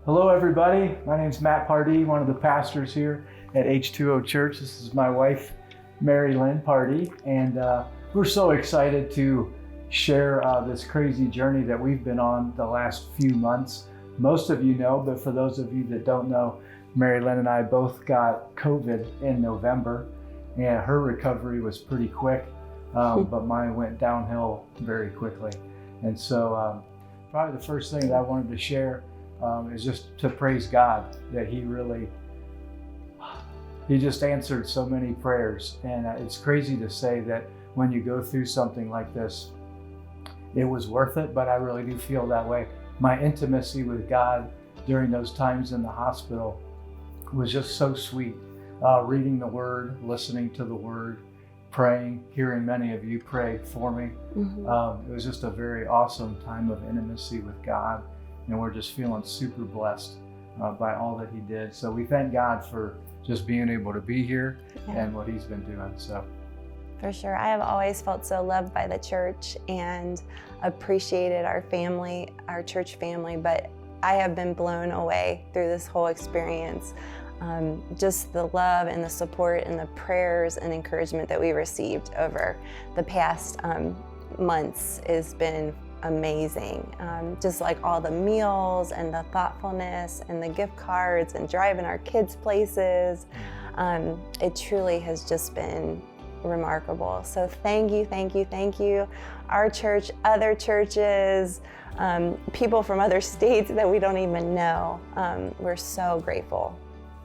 Hello everybody, my name's Matt Pardee, one of the pastors here at H2O Church. This is my wife, Mary Lynn Pardee, and we're so excited to share this crazy journey that we've been on the last few months. Most of you know, but for those of you that don't know, Mary Lynn and I both got COVID in November, and her recovery was pretty quick, but mine went downhill very quickly. And so probably the first thing that I wanted to share is just to praise God that He just answered so many prayers. And it's crazy to say that when you go through something like this, it was worth it, but I really do feel that way. My intimacy with God during those times in the hospital was just so sweet. Reading the Word, listening to the Word, praying, hearing many of you pray for me. It was just a very awesome time of intimacy with God, and we're just feeling super blessed by all that He did. So we thank God for just being able to be here and what He's been doing. So, for sure, I have always felt so loved by the church and appreciated our family, our church family, but I have been blown away through this whole experience. Just the love and the support and the prayers and encouragement that we received over the past months has been amazing. Just like all the meals and the thoughtfulness and the gift cards and driving our kids places. It truly has just been remarkable. So thank you, thank you, thank you. Our church, other churches, people from other states that we don't even know. We're so grateful.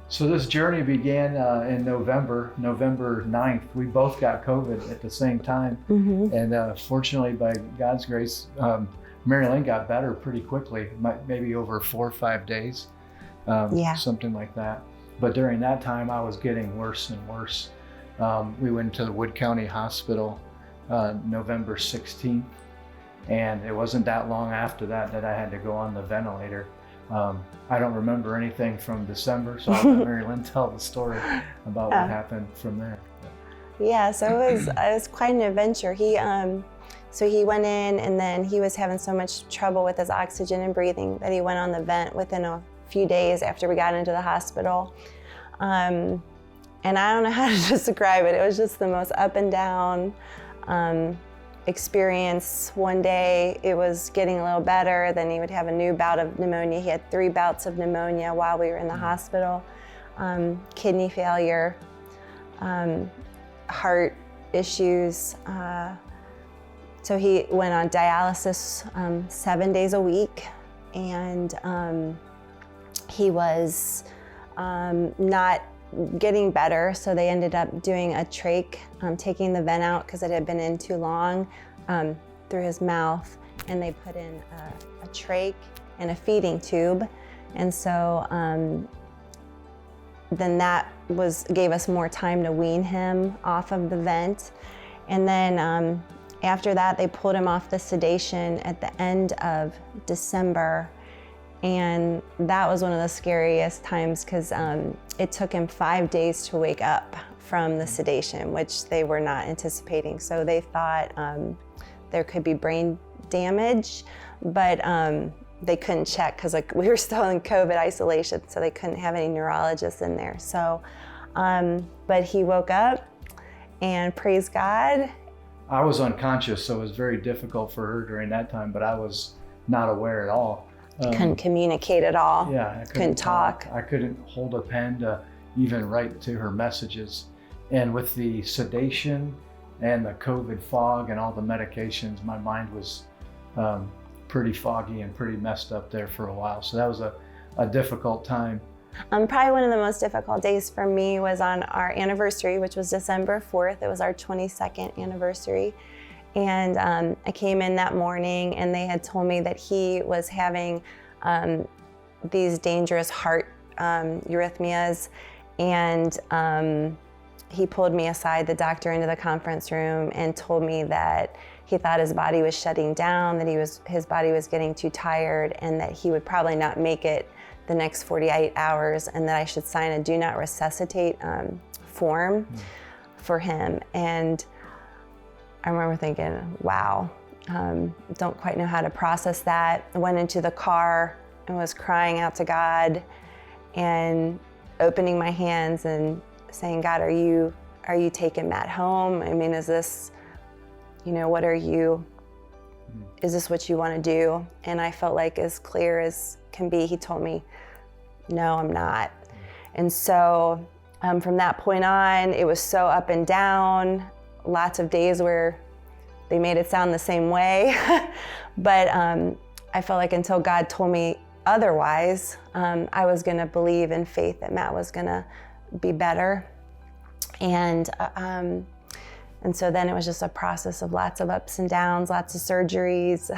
So this journey began in November 9th. We both got COVID at the same time. And fortunately, by God's grace, Mary Lynn got better pretty quickly, maybe over 4 or 5 days, something like that. But during that time, I was getting worse and worse. We went to the Wood County Hospital November 16th, and it wasn't that long after that I had to go on the ventilator. I don't remember anything from December, so I'll let Mary Lynn tell the story about what happened from there. Yeah, so it was quite an adventure. So he went in, and then he was having so much trouble with his oxygen and breathing that he went on the vent within a few days after we got into the hospital. And I don't know how to describe it. It was just the most up and down experience. One day it was getting a little better, then he would have a new bout of pneumonia. He had 3 bouts of pneumonia while we were in the hospital. Kidney failure, heart issues. So he went on dialysis 7 days a week, and he was not getting better, so they ended up doing a trach, taking the vent out because it had been in too long through his mouth, and they put in a trach and a feeding tube. And so then that gave us more time to wean him off of the vent. And then after that, they pulled him off the sedation at the end of December. And that was one of the scariest times because it took him 5 days to wake up from the sedation, which they were not anticipating. So they thought there could be brain damage, but they couldn't check because we were still in COVID isolation, so they couldn't have any neurologists in there. So, but he woke up, and praise God. I was unconscious, so it was very difficult for her during that time, but I was not aware at all. Couldn't communicate at all. Yeah, I couldn't talk. I couldn't hold a pen to even write to her messages. And with the sedation and the COVID fog and all the medications, my mind was pretty foggy and pretty messed up there for a while. So that was a difficult time. Probably one of the most difficult days for me was on our anniversary, which was December 4th. It was our 22nd anniversary. And I came in that morning, and they had told me that he was having these dangerous heart arrhythmias. And he pulled me aside, the doctor, into the conference room, and told me that he thought his body was shutting down, that his body was getting too tired, and that he would probably not make it the next 48 hours, and that I should sign a do not resuscitate form for him. And I remember thinking, wow, don't quite know how to process that. I went into the car and was crying out to God and opening my hands and saying, God, are you taking Matt home? I mean, is this, what are you, is this what you want to do? And I felt like as clear as can be, he told me, no, I'm not. And so from that point on, it was so up and down, lots of days where they made it sound the same way. But I felt like until God told me otherwise, I was going to believe in faith that Matt was going to be better. And so then it was just a process of lots of ups and downs, lots of surgeries.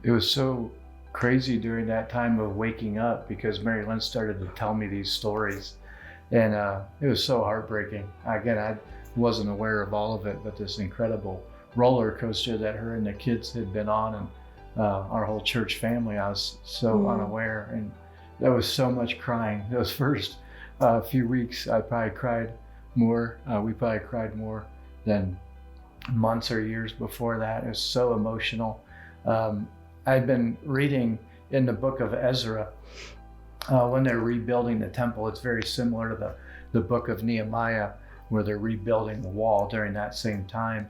It was so crazy during that time of waking up because Mary Lynn started to tell me these stories, and it was so heartbreaking. Again, I wasn't aware of all of it, but this incredible roller coaster that her and the kids had been on, and our whole church family, I was so unaware, and there was so much crying. Those first few weeks, I probably cried more. We probably cried more than months or years before that. It was so emotional. I'd been reading in the book of Ezra when they're rebuilding the temple. It's very similar to the book of Nehemiah, where they're rebuilding the wall during that same time.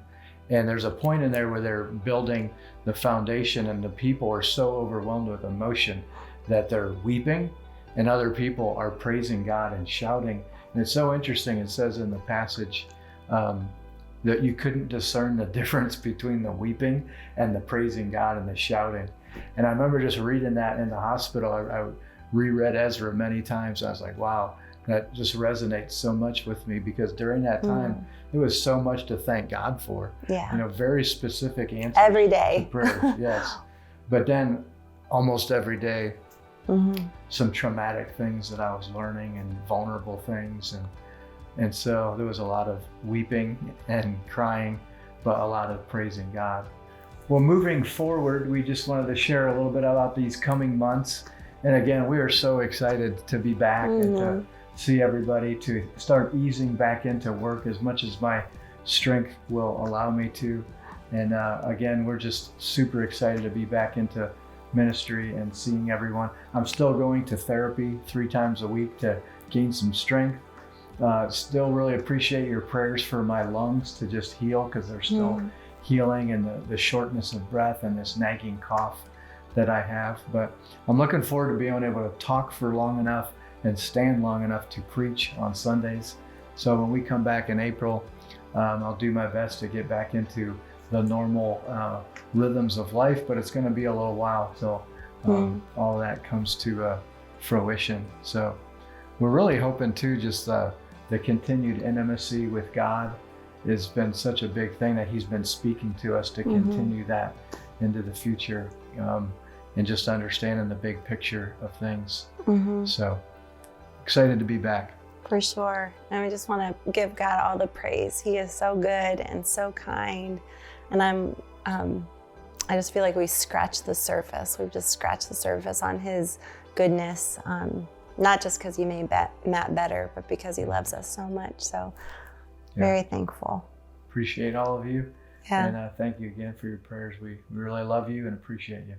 And there's a point in there where they're building the foundation, and the people are so overwhelmed with emotion that they're weeping, and other people are praising God and shouting. And it's so interesting. It says in the passage that you couldn't discern the difference between the weeping and the praising God and the shouting. And I remember just reading that in the hospital. I reread Ezra many times. I was like, wow, that just resonates so much with me, because during that time, there was so much to thank God for. Yeah. Very specific answers. Every day. To prayers, yes. But then almost every day, some traumatic things that I was learning, and vulnerable things. And so there was a lot of weeping and crying, but a lot of praising God. Well, moving forward, we just wanted to share a little bit about these coming months. And again, we are so excited to be back and to see everybody, to start easing back into work as much as my strength will allow me to. And again, we're just super excited to be back into ministry and seeing everyone. I'm still going to therapy 3 times a week to gain some strength. Still really appreciate your prayers for my lungs to just heal, because they're still healing, and the shortness of breath and this nagging cough that I have. But I'm looking forward to being able to talk for long enough and stand long enough to preach on Sundays. So when we come back in April, I'll do my best to get back into the normal rhythms of life, but it's going to be a little while till all that comes to fruition. So we're really hoping too, just the continued intimacy with God has been such a big thing, that he's been speaking to us to continue that into the future, and just understanding the big picture of things. So excited to be back. For sure. And I just want to give God all the praise. He is so good and so kind. And I just feel like we scratched the surface. We've just scratched the surface on his goodness. Not just because he made Matt better, but because he loves us so much. So very thankful. Appreciate all of you. Yeah. And thank you again for your prayers. We really love you and appreciate you.